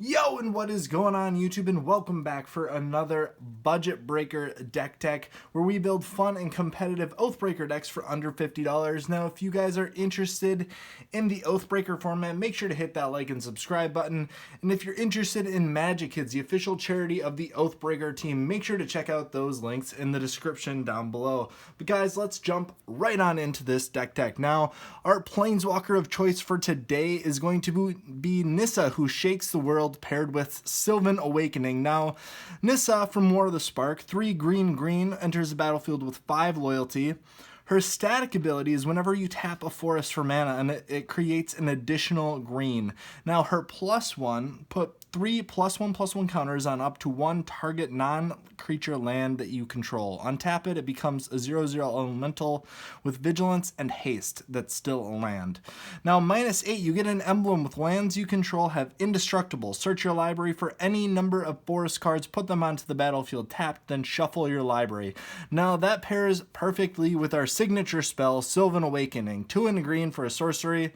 Yo, and what is going on YouTube, and welcome back for another Budget Breaker Deck Tech, where we build fun and competitive Oathbreaker decks for under $50. Now, if you guys are interested in the Oathbreaker format, make sure to hit that like and subscribe button. And if you're interested in MagiKids, the official charity of the Oathbreaker team, make sure to check out those links in the description down below. But guys, let's jump right on into this deck tech. Now, our Planeswalker of choice for today is going to be Nissa, who shakes the world, paired with Sylvan Awakening. Now, Nissa from War of the Spark, 3 green, enters the battlefield with 5 loyalty. Her static ability is whenever you tap a forest for mana, and it creates an additional green. Now, her +1, put 3 +1/+1 counters on up to 1 target non-creature land that you control. Untap it, it becomes a 0/0 elemental with vigilance and haste that's still a land. Now, -8, you get an emblem with lands you control have indestructible. Search your library for any number of forest cards, put them onto the battlefield tapped, then shuffle your library. Now, that pairs perfectly with our signature spell, Sylvan Awakening. 2 in green for a sorcery.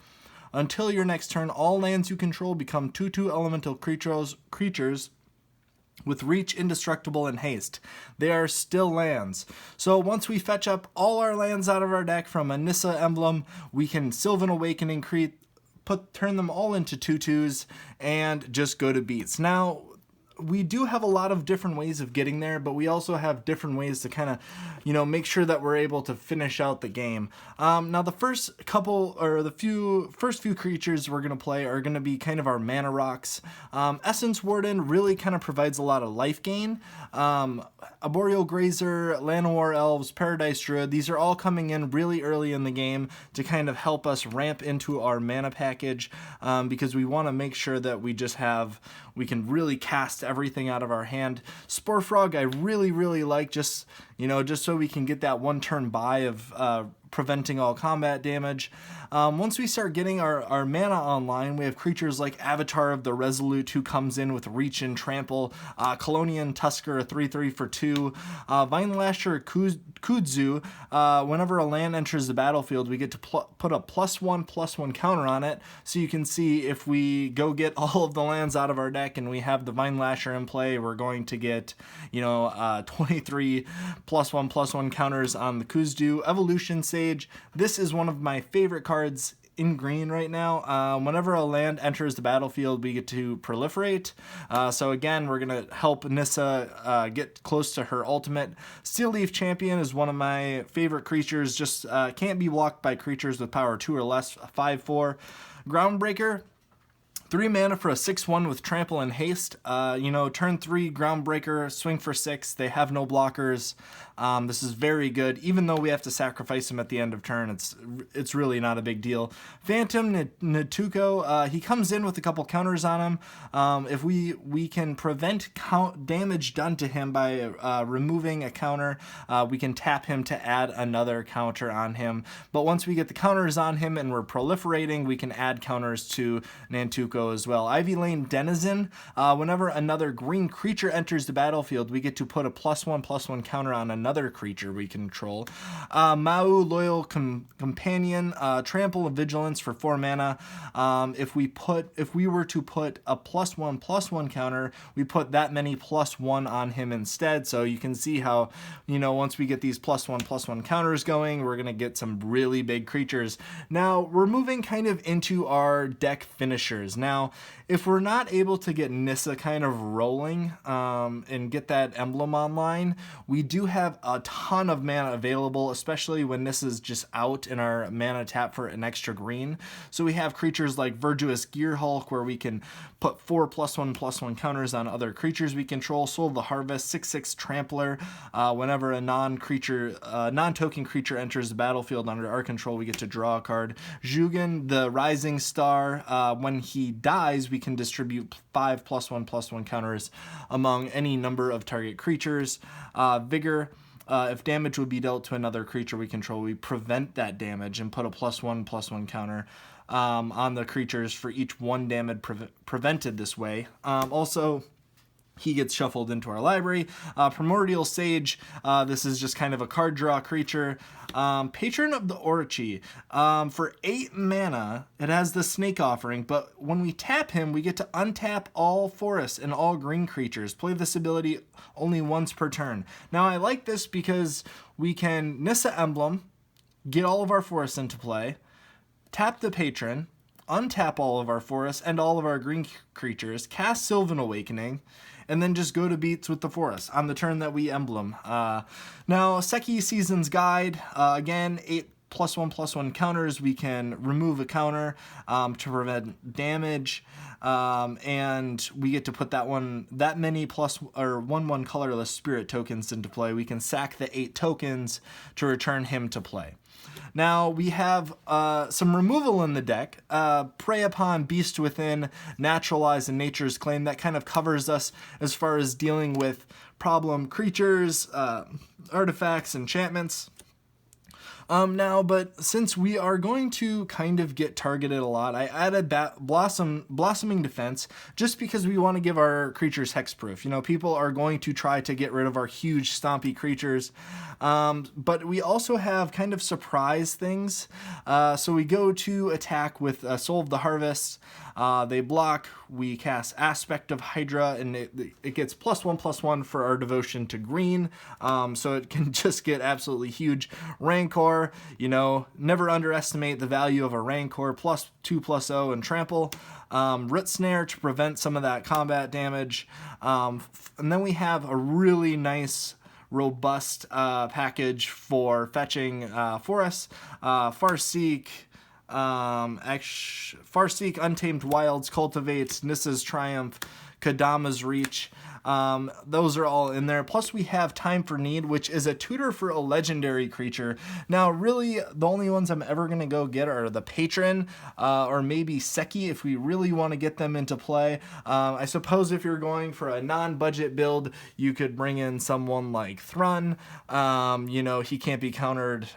Until your next turn, all lands you control become 2/2 elemental creatures with reach, indestructible, and haste. They are still lands. So once we fetch up all our lands out of our deck from a Nissa emblem, we can Sylvan Awakening, turn them all into 2/2s, and just go to beats. Now, we do have a lot of different ways of getting there, but we also have different ways to kind of, make sure that we're able to finish out the game. Now, the first few creatures we're going to play are going to be kind of our mana rocks. Essence Warden really kind of provides a lot of life gain. Arboreal Grazer, Llanowar Elves, Paradise Druid, these are all coming in really early in the game to kind of help us ramp into our mana package, because we want to make sure that we can really cast everything out of our hand. Spore Frog I really like, just so we can get that 1-turn buy of preventing all combat damage. Once we start getting our mana online, we have creatures like Avatar of the Resolute, who comes in with reach and trample, Colonian Tusker, a 3/3 for 2, Vine Lasher Kudzu. Whenever a land enters the battlefield, we get to put a +1/+1 counter on it, so you can see if we go get all of the lands out of our deck and we have the Vine Lasher in play, we're going to get 23 +1/+1 counters on the Kudzu. Evolution Sage, this is one of my favorite cards in green right now. Whenever a land enters the battlefield, we get to proliferate. So again, we're going to help Nissa get close to her ultimate. Steel Leaf Champion is one of my favorite creatures, just can't be blocked by creatures with power 2 or less. 5/4. Groundbreaker, 3 mana for a 6/1 with trample and haste. Turn 3 Groundbreaker, swing for 6. They have no blockers. This is very good. Even though we have to sacrifice him at the end of turn, it's really not a big deal. Phantom Natuko, he comes in with a couple counters on him. If we can prevent damage done to him by removing a counter, we can tap him to add another counter on him. But once we get the counters on him and we're proliferating, we can add counters to Nantuko as well. Ivy Lane Denizen, whenever another green creature enters the battlefield, we get to put a +1/+1 counter on another creature we control. Mau Loyal Companion, trample and vigilance for 4 mana. If we were to put a +1/+1 counter, we put that many +1 on him instead. So you can see how, once we get these +1/+1 counters going, we're going to get some really big creatures. Now, we're moving kind of into our deck finishers. Now, if we're not able to get Nissa kind of rolling and get that emblem online, we do have a ton of mana available, especially when Nissa's just out in our mana tap for an extra green. So we have creatures like Verdurous Gearhulk, where we can put 4 +1/+1 counters on other creatures we control. Soul of the Harvest, 6/6 Trampler. Whenever a non-token creature enters the battlefield under our control, we get to draw a card. Jugen, the Rising Star, when he dies, we can distribute 5 +1/+1 counters among any number of target creatures. Vigor, if damage would be dealt to another creature we control, we prevent that damage and put a +1/+1 counter on the creatures for each 1 damage prevented this way. Also, he gets shuffled into our library. Primordial Sage, this is just kind of a card draw creature. Patron of the Orochi, for 8 mana, it has the Snake Offering, but when we tap him, we get to untap all forests and all green creatures. Play this ability only once per turn. Now, I like this because we can Nissa Emblem, get all of our forests into play, tap the Patron, untap all of our forests and all of our green creatures, cast Sylvan Awakening, and then just go to beats with the forest on the turn that we emblem. Now, Seki Season's Guide, again, 8 +1/+1 counters. We can remove a counter to prevent damage, and we get to put that many plus or 1/1 colorless spirit tokens into play. We can sack the 8 tokens to return him to play. Now we have some removal in the deck. Prey Upon, Beast Within, Naturalize, and Nature's Claim. That kind of covers us as far as dealing with problem creatures, artifacts, enchantments. But since we are going to kind of get targeted a lot, I added Blossoming Defense just because we want to give our creatures hexproof. You know, people are going to try to get rid of our huge stompy creatures, but we also have kind of surprise things. So we go to attack with Soul of the Harvest. They block, we cast Aspect of Hydra, and it gets +1/+1 for our devotion to green, so it can just get absolutely huge. Rancor, you know, never underestimate the value of a Rancor, +2/+0 and trample. Root Snare to prevent some of that combat damage, and then we have a really nice robust package for fetching forests. Farseek, Farseek, Untamed Wilds, Cultivate, Nissa's Triumph, Kadama's Reach. Those are all in there. Plus we have Time for Need, which is a tutor for a legendary creature. Now, really, the only ones I'm ever going to go get are the Patron, or maybe Seki if we really want to get them into play. I suppose if you're going for a non-budget build, you could bring in someone like Thrun. You know, he can't be countered.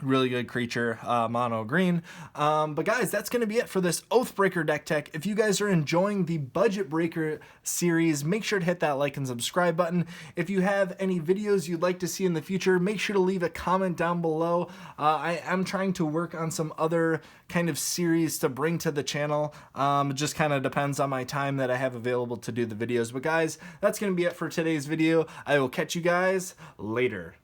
Really good creature, mono green. But guys, that's going to be it for this Oathbreaker Deck Tech. If you guys are enjoying the Budget Breaker series, make sure to hit that like and subscribe button. If you have any videos you'd like to see in the future, make sure to leave a comment down below. I am trying to work on some other kind of series to bring to the channel. It just kind of depends on my time that I have available to do the videos. But guys, that's going to be it for today's video. I will catch you guys later.